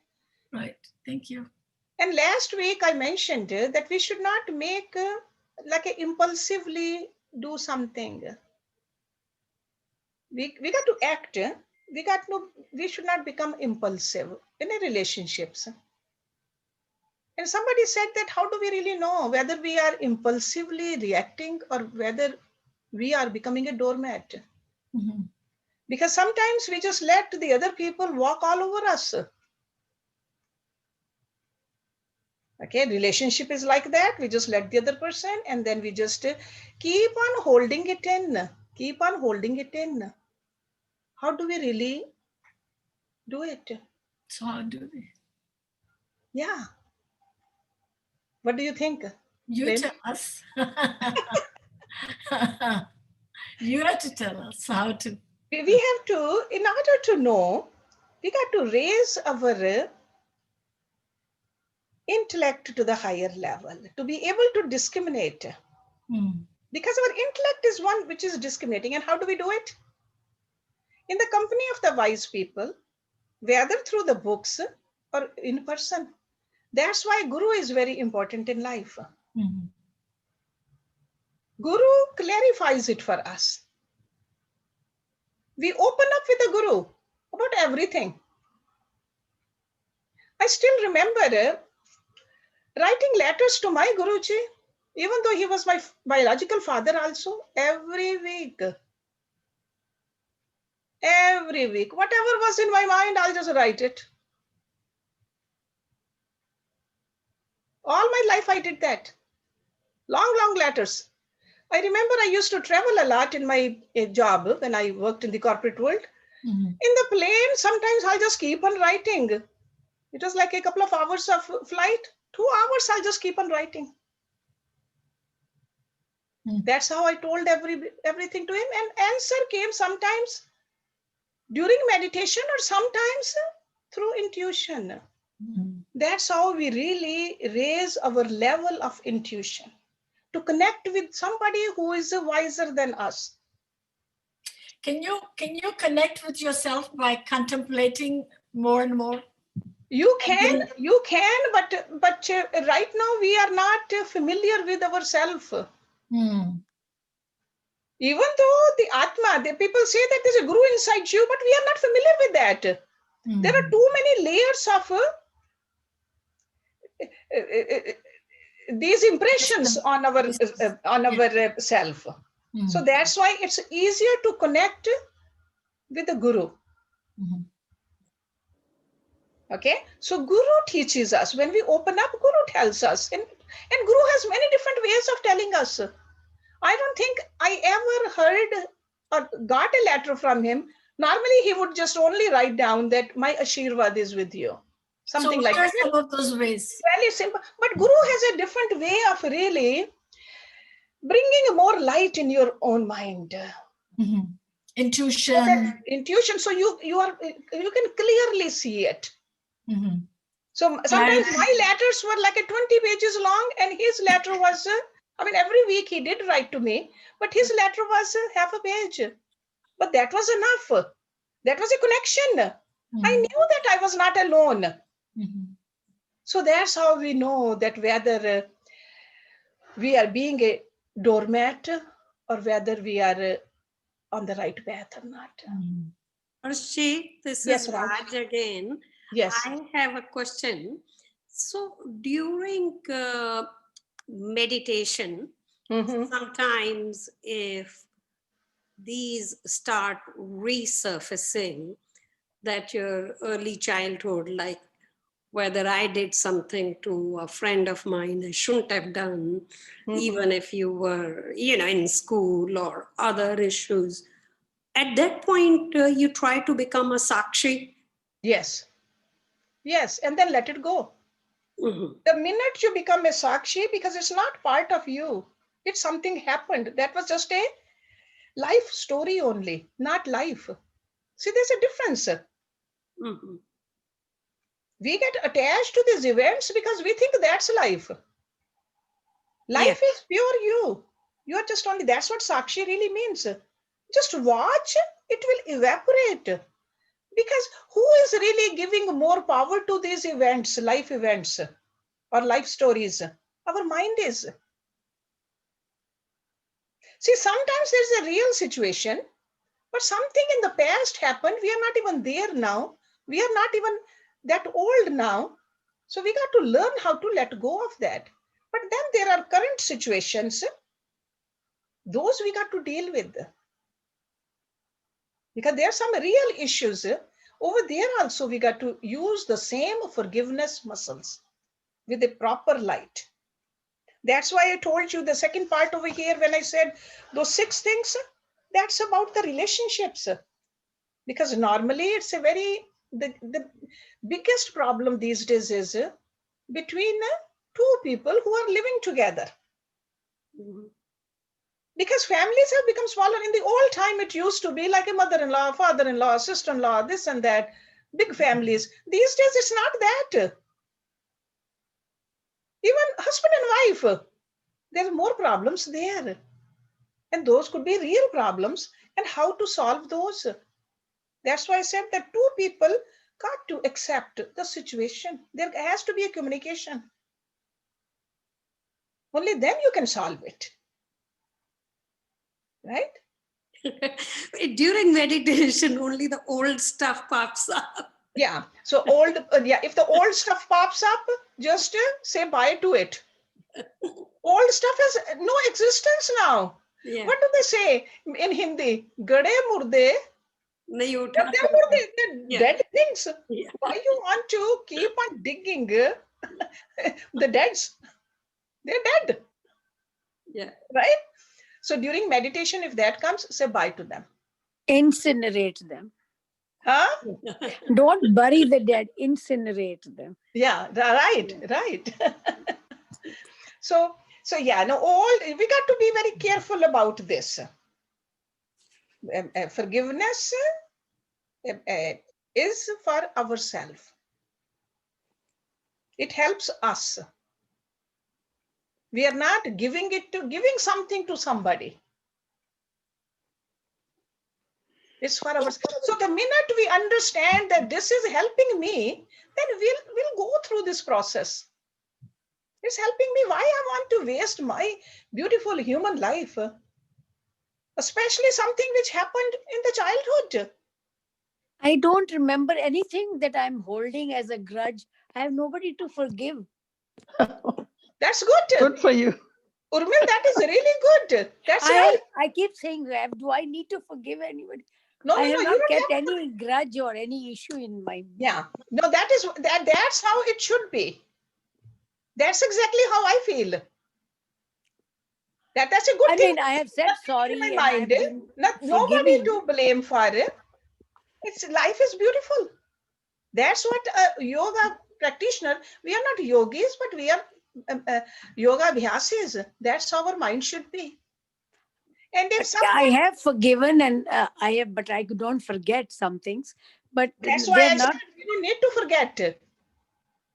Right. Thank you. And last week I mentioned that we should not make impulsively do something. We got to act. We should not become impulsive in a relationships. And somebody said that how do we really know whether we are impulsively reacting or whether we are becoming a doormat? Because sometimes we just let the other people walk all over us. Okay, relationship is like that. We just let the other person and then we just keep on holding it in. Keep on holding it in. How do we really do it? So how do we? Yeah. What do you think? You Prem? tell us. You have to tell us how to. We have to, in order to know, we got to raise our intellect to the higher level, to be able to discriminate. Because our intellect is one which is discriminating. And how do we do it? In the company of the wise people, whether through the books or in person. That's why Guru is very important in life. Guru clarifies it for us. We open up with the Guru about everything. I still remember writing letters to my Guruji, even though he was my biological father also, every week. Every week. Whatever was in my mind, I'll just write it. All my life I did that. Long, long letters. I remember I used to travel a lot in my job when I worked in the corporate world. In the plane, sometimes I'll just keep on writing. It was like a couple of hours of flight. 2 hours, I'll just keep on writing. That's how I told everything to him. And answer came sometimes during meditation or sometimes through intuition. That's how we really raise our level of intuition, to connect with somebody who is wiser than us. Can you connect with yourself by contemplating more and more? You can, but right now we are not familiar with ourselves. Even though the Atma, the people say that there's a Guru inside you, but we are not familiar with that. There are too many layers of these impressions on our self. So that's why it's easier to connect with the Guru. Okay, so Guru teaches us. When we open up, Guru tells us, and Guru has many different ways of telling us. I don't think I ever heard or got a letter from him. Normally, he would just only write down that my Ashirvad is with you. Something so like that. Some of those ways. Very simple. But Guru has a different way of really bringing more light in your own mind. Intuition. Intuition. So you can clearly see it. So sometimes my letters were like 20 pages long, and his letter was, every week he did write to me, but his letter was half a page. But that was enough. That was a connection. I knew that I was not alone. So that's how we know that whether we are being a doormat or whether we are on the right path or not. Hersh, this Yes, is Raj again. Yes. I have a question. So during meditation, sometimes if these start resurfacing, that your early childhood, like whether I did something to a friend of mine I shouldn't have done, even if you were, in school or other issues. At that point, you try to become a sakshi. Yes. Yes, and then let it go. The minute you become a sakshi, because it's not part of you, it's something happened. That was just a life story only, not life. See, there's a difference. We get attached to these events because we think that's life. Life is pure you. You are just only, that's what sakshi really means. Just watch, it will evaporate. Because who is really giving more power to these events, life events or life stories? Our mind is. See, sometimes there's a real situation, but something in the past happened. We are not even there now. We are not even that old now. So we got to learn how to let go of that. But then there are current situations. Those we got to deal with. Because there are some real issues. Over there also, we got to use the same forgiveness muscles with a proper light. That's why I told you the second part over here when I said those 6 things, that's about the relationships. Because normally it's a very, the biggest problem these days is between two people who are living together. Because families have become smaller. In the old time, it used to be like a mother-in-law, father-in-law, sister-in-law, this and that, big families. These days, it's not that. Even husband and wife, there are more problems there. And those could be real problems. And how to solve those? That's why I said that two people got to accept the situation. There has to be a communication. Only then you can solve it. Right? During meditation, only the old stuff pops up. Yeah. So old, if the old stuff pops up, just say bye to it. Old stuff has no existence now. Yeah. What do they say in Hindi? Gade murde. Nahi utha. They're murde, they're Yeah. dead things. Yeah. Why you want to keep on digging the deads? They're dead. Yeah. Right? So during meditation, if that comes, say bye to them. Incinerate them. Huh? Don't bury the dead, incinerate them. Yeah, right. So yeah, no, we got to be very careful about this. Forgiveness is for ourselves. It helps us. We are not giving something to somebody. It's for ourselves. So the minute we understand that this is helping me, then we'll go through this process. It's helping me. Why I want to waste my beautiful human life? Especially something which happened in the childhood. I don't remember anything that I'm holding as a grudge. I have nobody to forgive. That's good. Good for you. Urmil, that is really good. That's right. I keep saying, do I need to forgive anybody? No, I have you not don't kept have to. any grudge or any issue in my. Yeah. No, that's how it should be. That's exactly how I feel. That's a good thing. I have said sorry. In my mind, nobody forgiving. to blame for it. Life is beautiful. That's what a yoga practitioner, we are not yogis, but we are yoga abhyasis. That's how our mind should be. And if I have forgiven and but I don't forget some things. But that's why I said we don't need to forget.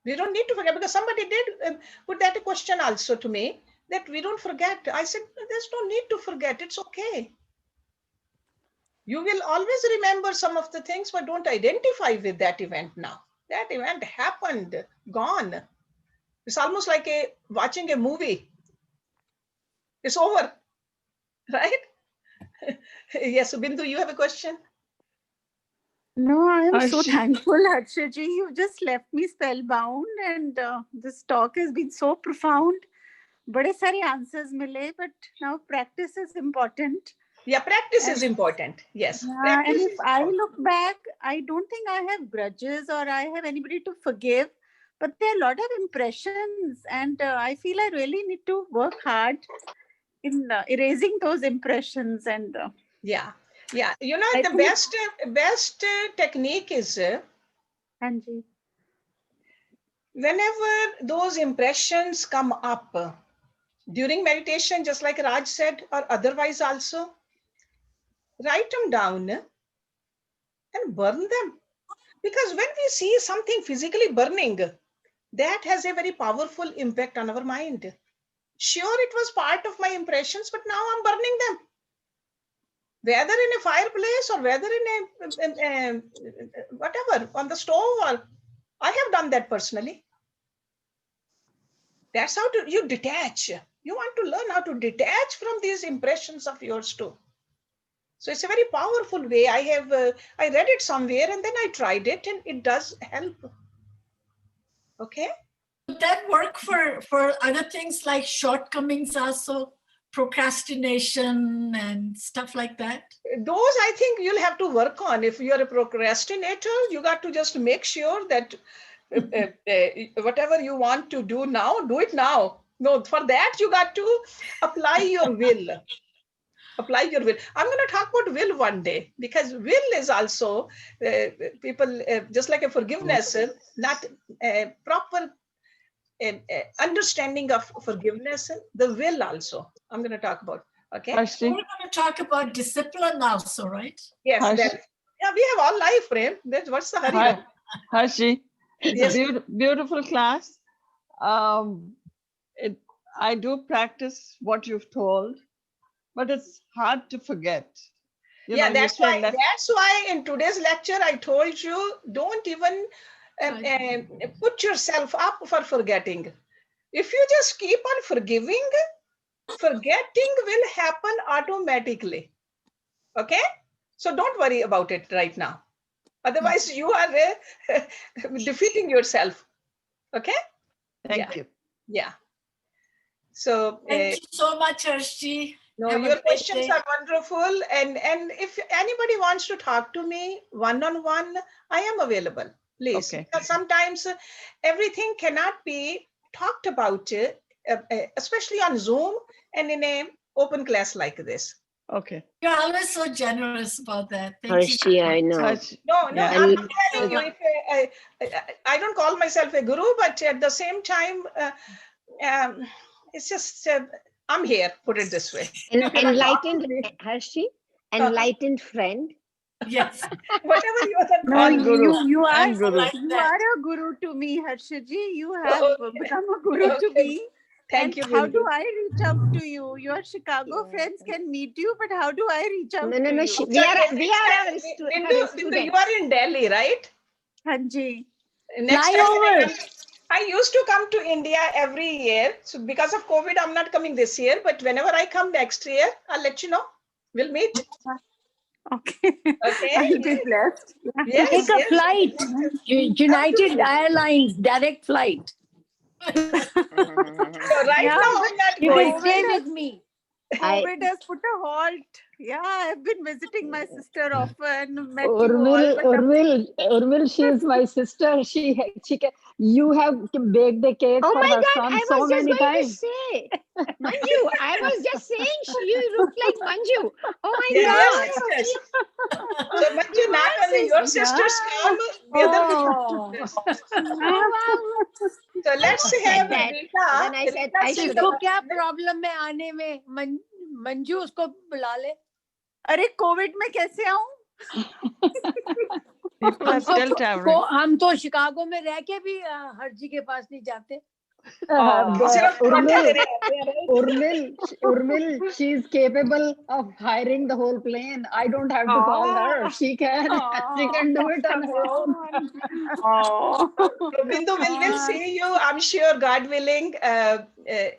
We don't need to forget, because somebody did put that question also to me, that we don't forget. I said, there's no need to forget. It's okay. You will always remember some of the things, but don't identify with that event now. That event happened, gone. It's almost like watching a movie. It's over, right? Yes, Bindu, you have a question? No, I am so Hersh. thankful, Harshaji. You just left me spellbound, and this talk has been so profound. Bade sare answers mile, but now practice is important. Yeah, practice is important. Yes. And if I look back, I don't think I have grudges or I have anybody to forgive, but there are a lot of impressions, and I feel I really need to work hard in erasing those impressions. And yeah. You know, the best technique is Anji. whenever those impressions come up during meditation, just like Raj said, or otherwise also, write them down and burn them. Because when we see something physically burning, that has a very powerful impact on our mind. Sure, it was part of my impressions, but now I'm burning them. Whether in a fireplace or whether in a whatever, on the stove, or I have done that personally. That's how you detach. You want to learn how to detach from these impressions of yours too. So it's a very powerful way. I read it somewhere and then I tried it, and it does help. Okay. Would that work for other things like shortcomings also? procrastination and stuff like that? Those I think you'll have to work on. If you're a procrastinator, you got to just make sure that whatever you want to do now, do it now. No, for that you got to apply your will. Apply your will. I'm going to talk about will one day, because will is also people just like a forgiveness, not proper understanding of forgiveness. The will also I'm going to talk about. Okay. We're going to talk about discipline also, right? Yes. Yeah, we have all life, Prem. What's the hurry? Hershey, it's Yes. a beautiful class. I do practice what you've told, but it's hard to forget. That's why in today's lecture I told you, don't even put yourself up for forgetting. If you just keep on forgiving, forgetting will happen automatically. Okay, so don't worry about it right now. Otherwise you are defeating yourself. Okay. Thank you. Yeah. So thank you so much, Hershey. No, your questions are wonderful. And if anybody wants to talk to me one-on-one, I am available. Please. Okay. Because sometimes everything cannot be talked about, especially on Zoom and in an open class like this. Okay. You're always so generous about that. Thank Hershey, you. I know. No, Yeah. I'm not telling you. I don't call myself a guru, but at the same time, it's just, I'm here, put it this way. Enlightened, Hershey, enlightened friend. Yes. Whatever you are No, calling. you are I like you that. are a guru to me, Harshaji. You have become a guru to Okay. me. Thank And you, how Bindu. do I reach out to you? Your Chicago friends can meet you, but how do I reach out to you? We are her Bindu, students. you are in Delhi, right? Hanji. Next Fly time over. I used to come to India every year. So because of COVID, I'm not coming this year. But whenever I come next year, I'll let you know. We'll meet. Okay. Okay. I'll be blessed. Yes, Take a yes. flight. United Airlines direct flight. So right Yeah. now I'm not You going. can stay with me. COVID has put a halt. Yeah, I've been visiting my sister often. Met you all, but Urmil, she is my sister. She can. You have baked the cake Oh for my her God, son I so was just many going to times. say, Manju, I was just saying you look like Manju. Oh my Yes, God. yes. So Manju, not only your sisters come, the other Oh. Oh wow. So let's Said have that. Rita. Then I said, Rita I say should इसको have. क्या problem है आने में मंजू उसको बुला ले अरे Covid में कैसे आऊं? People are still traveling. हम तो शिकागो में रह के भी हरजी के पास नहीं जाते सिर्फ पराठा दे रहे हैं। Urmil, she is capable of hiring the whole plane. I don't have to call her. She can do it on her own. So Bindu, we'll see you, I'm sure, God willing,